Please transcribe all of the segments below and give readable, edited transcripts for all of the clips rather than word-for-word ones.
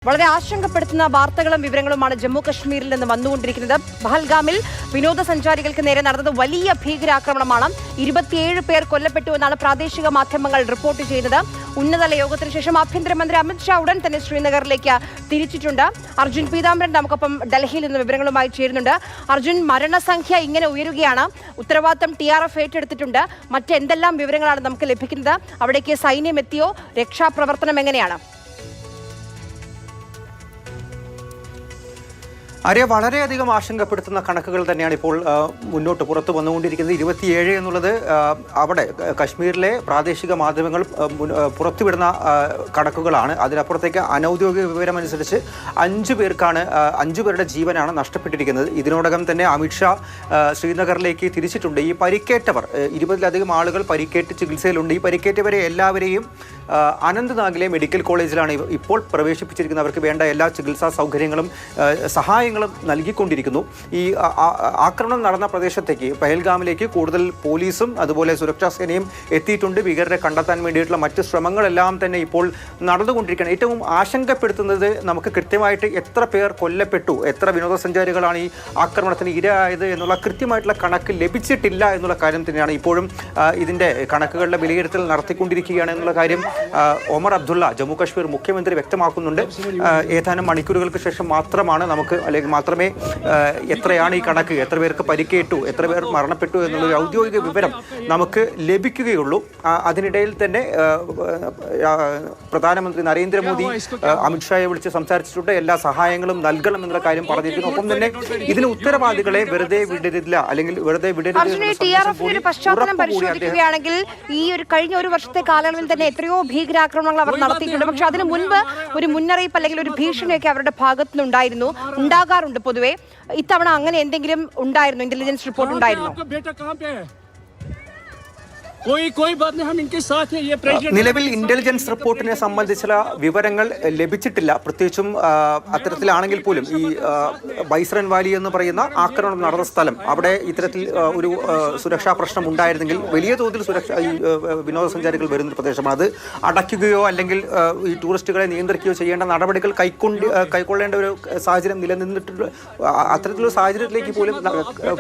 വളരെ ആശങ്കപ്പെടുത്തുന്ന വാർത്തകളും വിവരങ്ങളുമാണ് ജമ്മു കശ്മീരിൽ നിന്ന് വന്നുകൊണ്ടിരിക്കുന്നത്. പഹൽഗാമിൽ വിനോദസഞ്ചാരികൾക്ക് നേരെ നടന്നത് വലിയ ഭീകരാക്രമണമാണ്. 27 പേർ കൊല്ലപ്പെട്ടു എന്നാണ് പ്രാദേശിക മാധ്യമങ്ങൾ റിപ്പോർട്ട് ചെയ്യുന്നത്. ഉന്നതതല യോഗത്തിന് ശേഷം ആഭ്യന്തരമന്ത്രി അമിത്ഷാ ഉടൻ തന്നെ ശ്രീനഗറിലേക്ക് തിരിച്ചിട്ടുണ്ട്. അർജുൻ പീതാംബരൻ നമുക്കൊപ്പം ഡൽഹിയിൽ നിന്ന് വിവരങ്ങളുമായി ചേരുന്നുണ്ട്. അർജുൻ, മരണസംഖ്യ ഇങ്ങനെ ഉയരുകയാണ്. ഉത്തരവാദിത്തം TRF ഏറ്റെടുത്തിട്ടുണ്ട്. മറ്റെന്തെല്ലാം വിവരങ്ങളാണ് നമുക്ക് ലഭിക്കുന്നത്? അവിടേക്ക് സൈന്യം എത്തിയോ? രക്ഷാപ്രവർത്തനം എങ്ങനെയാണ്? ആര്യ, വളരെയധികം ആശങ്കപ്പെടുത്തുന്ന കണക്കുകൾ തന്നെയാണ് ഇപ്പോൾ മുന്നോട്ട് പുറത്തു വന്നുകൊണ്ടിരിക്കുന്നത്. 27 എന്നുള്ളത് അവിടെ കശ്മീരിലെ പ്രാദേശിക മാധ്യമങ്ങൾ പുറത്തുവിടുന്ന കണക്കുകളാണ്. അതിനപ്പുറത്തേക്ക് അനൌദ്യോഗിക വിവരമനുസരിച്ച് 5 പേരുടെ ജീവനാണ് നഷ്ടപ്പെട്ടിരിക്കുന്നത്. ഇതിനോടകം തന്നെ അമിത്ഷാ ശ്രീനഗറിലേക്ക് തിരിച്ചിട്ടുണ്ട്. ഈ പരിക്കേറ്റവർ 20-ലധികം ആളുകൾ പരിക്കേറ്റ് ചികിത്സയിലുണ്ട്. ഈ പരിക്കേറ്റവരെ എല്ലാവരെയും അനന്ത്നാഗിലെ മെഡിക്കൽ കോളേജിലാണ് ഇപ്പോൾ പ്രവേശിപ്പിച്ചിരിക്കുന്നത്. അവർക്ക് വേണ്ട എല്ലാ ചികിത്സാ സൗകര്യങ്ങളും സഹായങ്ങളും നൽകിക്കൊണ്ടിരിക്കുന്നു. ഈ ആക്രമണം നടന്ന പ്രദേശത്തേക്ക് പഹൽഗാമിലേക്ക് കൂടുതൽ പോലീസും അതുപോലെ സുരക്ഷാ സേനയും എത്തിയിട്ടുണ്ട്. ഭീകരരെ കണ്ടെത്താൻ വേണ്ടിയിട്ടുള്ള മറ്റ് ശ്രമങ്ങളെല്ലാം തന്നെ ഇപ്പോൾ നടന്നുകൊണ്ടിരിക്കുകയാണ്. ഏറ്റവും ആശങ്കപ്പെടുത്തുന്നത് നമുക്ക് കൃത്യമായിട്ട് എത്ര പേർ കൊല്ലപ്പെട്ടു, എത്ര വിനോദസഞ്ചാരികളാണ് ഈ ആക്രമണത്തിന് ഇരയായത് എന്നുള്ള കൃത്യമായിട്ടുള്ള കണക്ക് ലഭിച്ചിട്ടില്ല എന്നുള്ള കാര്യം തന്നെയാണ്. ഇപ്പോഴും ഇതിൻ്റെ കണക്കുകളുടെ വിലയിരുത്തൽ നടത്തിക്കൊണ്ടിരിക്കുകയാണ് എന്നുള്ള കാര്യം ഒമർ അബ്ദുള്ള ജമ്മു കാശ്മീർ മുഖ്യമന്ത്രി വ്യക്തമാക്കുന്നുണ്ട്. ഏതാനും മണിക്കൂറുകൾക്ക് ശേഷം മാത്രമേ എത്രയാണ് ഈ കണക്ക്, എത്ര പേർക്ക് പരിക്കേറ്റു, എത്ര പേർ മരണപ്പെട്ടു എന്നുള്ളൊരു ഔദ്യോഗിക വിവരം നമുക്ക് ലഭിക്കുകയുള്ളൂ. അതിനിടയിൽ തന്നെ പ്രധാനമന്ത്രി നരേന്ദ്രമോദി അമിത്ഷായെ വിളിച്ച് സംസാരിച്ചിട്ടുണ്ട്. എല്ലാ സഹായങ്ങളും നൽകണം എന്നുള്ള കാര്യം പറഞ്ഞിരിക്കുന്നു. ഒപ്പം തന്നെ ഇതിന് ഉത്തരവാദികളെ വെറുതെ വിടരുതില്ല, അല്ലെങ്കിൽ വെറുതെ വിടരുത് പശ്ചാത്തലം പരിശോധിക്കുകയാണെങ്കിൽ ഈ കഴിഞ്ഞ ഒരു വർഷത്തെ കാലയളവിൽ തന്നെ എത്രയോ ഭീകരാക്രമണങ്ങൾ അവർ നടത്തിയിട്ടുണ്ട്. പക്ഷെ അതിനു മുൻപ് ഒരു മുന്നറിയിപ്പ് അല്ലെങ്കിൽ ഒരു ഭീഷണിയൊക്കെ അവരുടെ ഭാഗത്തു നിന്നുണ്ടായിരുന്നു, ഉണ്ടാകാറുണ്ട് പൊതുവെ. ഇത്തവണ അങ്ങനെ എന്തെങ്കിലും ഉണ്ടായിരുന്നു? ഇന്റലിജൻസ് റിപ്പോർട്ട് ഉണ്ടായിരുന്നു? നിലവിൽ ഇന്റലിജൻസ് റിപ്പോർട്ടിനെ സംബന്ധിച്ചുള്ള വിവരങ്ങൾ ലഭിച്ചിട്ടില്ല. പ്രത്യേകിച്ചും അത്തരത്തിലാണെങ്കിൽ പോലും ഈ ബൈസ്രൻ വാലി എന്ന് പറയുന്ന ആക്രമണം നടന്ന സ്ഥലം, അവിടെ ഇത്തരത്തിൽ ഒരു സുരക്ഷാ പ്രശ്നം ഉണ്ടായിരുന്നെങ്കിൽ വലിയ തോതിൽ വിനോദസഞ്ചാരികൾ വരുന്ന പ്രദേശമാണ്. അത് അടയ്ക്കുകയോ അല്ലെങ്കിൽ ഈ ടൂറിസ്റ്റുകളെ നിയന്ത്രിക്കുകയോ ചെയ്യേണ്ട നടപടികൾ കൈക്കൊള്ളേണ്ട ഒരു സാഹചര്യം നിലനിന്നിട്ടുണ്ട്. അത്തരത്തിലുള്ള സാഹചര്യത്തിലേക്ക് പോലും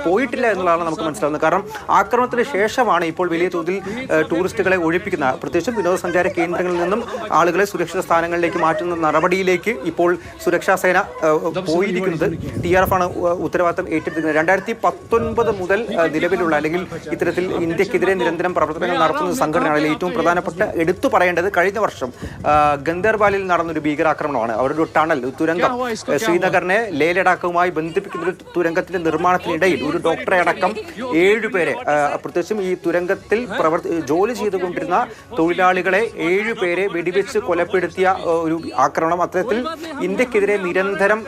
പോയിട്ടില്ല എന്നുള്ളതാണ് നമുക്ക് മനസ്സിലാവുന്നത്. കാരണം ആക്രമണത്തിന് ശേഷമാണ് ഇപ്പോൾ വലിയ തോതിൽ ടൂറിസ്റ്റുകളെ ഒഴിപ്പിക്കുന്ന, പ്രത്യേകിച്ചും വിനോദസഞ്ചാര കേന്ദ്രങ്ങളിൽ നിന്നും ആളുകളെ സുരക്ഷിത സ്ഥാനങ്ങളിലേക്ക് മാറ്റുന്ന നടപടിയിലേക്ക് ഇപ്പോൾ സുരക്ഷാ സേന പോയിരിക്കുന്നത്. TRF ആണ് ഉത്തരവാദിത്തം ഏറ്റെടുക്കുന്നത്. 2019 മുതൽ നിലവിലുള്ള അല്ലെങ്കിൽ ഇത്തരത്തിൽ ഇന്ത്യക്കെതിരെ നിരന്തരം പ്രവർത്തനങ്ങൾ നടത്തുന്ന സംഘടനയാണ്. ഏറ്റവും പ്രധാനപ്പെട്ട എടുത്തു പറയേണ്ടത് കഴിഞ്ഞ വർഷം ഗന്ദർബാലിൽ നടന്നൊരു ഭീകരാക്രമണമാണ്. അവരുടെ ഒരു ടണൽ, തുരങ്കം, ശ്രീനഗറിനെ ലേ ലഡാക്കുമായി ബന്ധിപ്പിക്കുന്ന ഒരു തുരങ്കത്തിന്റെ നിർമ്മാണത്തിനിടയിൽ ഒരു ഡോക്ടറെ അടക്കം 7 പേരെ, പ്രത്യേകിച്ചും ഈ തുരങ്കത്തിൽ ജോലി ചെയ്തുകൊണ്ടിരുന്ന തൊഴിലാളികളെ 7 പേരെ വെടിവെച്ച് കൊലപ്പെടുത്തിയ ഒരു ആക്രമണം. അത്തരത്തിൽ ഇന്ത്യക്കെതിരെ നിരന്തരം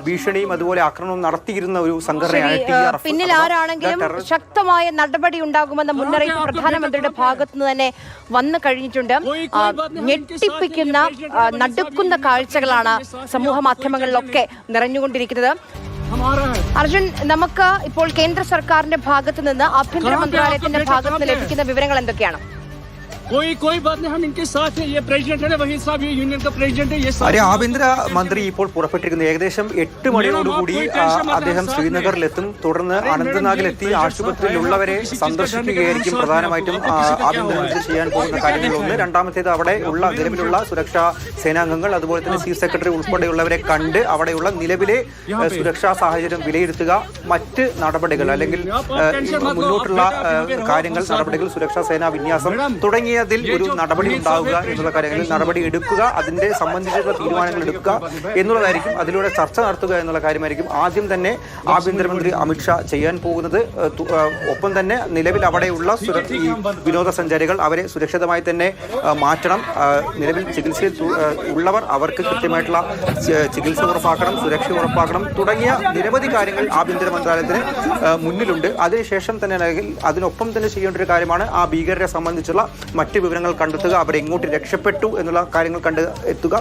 ഭീഷണിയും അതുപോലെ ആക്രമണവും നടത്തിയിരുന്ന ഒരു സംഘടനയാണ് TRF. പിന്നിൽ ആരാണെങ്കിലും ശക്തമായ നടപടി ഉണ്ടാകുമെന്ന മുന്നറിയിപ്പ് പ്രധാനമന്ത്രിയുടെ ഭാഗത്തു നിന്ന് തന്നെ വന്നു കഴിഞ്ഞിട്ടുണ്ട്. ഞെട്ടിപ്പിക്കുന്ന, നടുക്കുന്ന കാഴ്ചകളാണ് സമൂഹ മാധ്യമങ്ങളിലൊക്കെ നിറഞ്ഞുകൊണ്ടിരിക്കുന്നത്. അർജുൻ, നമുക്ക് ഇപ്പോൾ കേന്ദ്ര സർക്കാരിന്റെ ഭാഗത്ത് നിന്ന്, ആഭ്യന്തര മന്ത്രാലയത്തിന്റെ ഭാഗത്ത് നിന്ന് ലഭിക്കുന്ന വിവരങ്ങൾ എന്തൊക്കെയാണ്? ആഭ്യന്തര മന്ത്രി ഇപ്പോൾ പുറപ്പെട്ടിരിക്കുന്നത് ഏകദേശം 8 മണിയോടുകൂടി അദ്ദേഹം ശ്രീനഗറിലെത്തും. തുടർന്ന് അനന്ത്നാഗിലെത്തി ആശുപത്രിയിലുള്ളവരെ സന്ദർശിക്കുകയായിരിക്കും പ്രധാനമായിട്ടും ആഭ്യന്തരമന്ത്രി ചെയ്യാൻ പോകുന്ന കാര്യങ്ങളൊന്ന്. രണ്ടാമത്തേത് അവിടെ ഉള്ള നിലവിലുള്ള സുരക്ഷാ സേനാംഗങ്ങൾ, അതുപോലെ തന്നെ ചീഫ് സെക്രട്ടറി ഉൾപ്പെടെയുള്ളവരെ കണ്ട് അവിടെയുള്ള നിലവിലെ സുരക്ഷാ സാഹചര്യം വിലയിരുത്തുക, മറ്റ് നടപടികൾ അല്ലെങ്കിൽ മുന്നോട്ടുള്ള കാര്യങ്ങൾ, നടപടികൾ, സുരക്ഷാ സേനാ വിന്യാസം തുടങ്ങിയ ഒരു നടപടി ഉണ്ടാവുക എന്നുള്ള കാര്യങ്ങളിൽ നടപടി എടുക്കുക, അതിന്റെ സംബന്ധിച്ചുള്ള തീരുമാനങ്ങൾ എടുക്കുക എന്നുള്ളതായിരിക്കും. അതിലൂടെ ചർച്ച നടത്തുക എന്നുള്ള കാര്യമായിരിക്കും ആദ്യം തന്നെ ആഭ്യന്തരമന്ത്രി അമിത്ഷാ ചെയ്യാൻ പോകുന്നത്. ഒപ്പം തന്നെ നിലവിൽ അവിടെയുള്ള ഈ വിനോദസഞ്ചാരികൾ, അവരെ സുരക്ഷിതമായി തന്നെ മാറ്റണം. നിലവിൽ ചികിത്സയിൽ ഉള്ളവർ, അവർക്ക് കൃത്യമായിട്ടുള്ള ചികിത്സ ഉറപ്പാക്കണം, സുരക്ഷ ഉറപ്പാക്കണം തുടങ്ങിയ നിരവധി കാര്യങ്ങൾ ആഭ്യന്തര മന്ത്രാലയത്തിന് മുന്നിലുണ്ട്. അതിനുശേഷം തന്നെ അതിനൊപ്പം തന്നെ ചെയ്യേണ്ട ഒരു കാര്യമാണ് ആ ഭീകരരെ സംബന്ധിച്ചുള്ള മറ്റ് വിവരങ്ങൾ കണ്ടെത്തുക, അവരെങ്ങോട്ട് രക്ഷപ്പെട്ടു എന്നുള്ള കാര്യങ്ങൾ എത്തുക.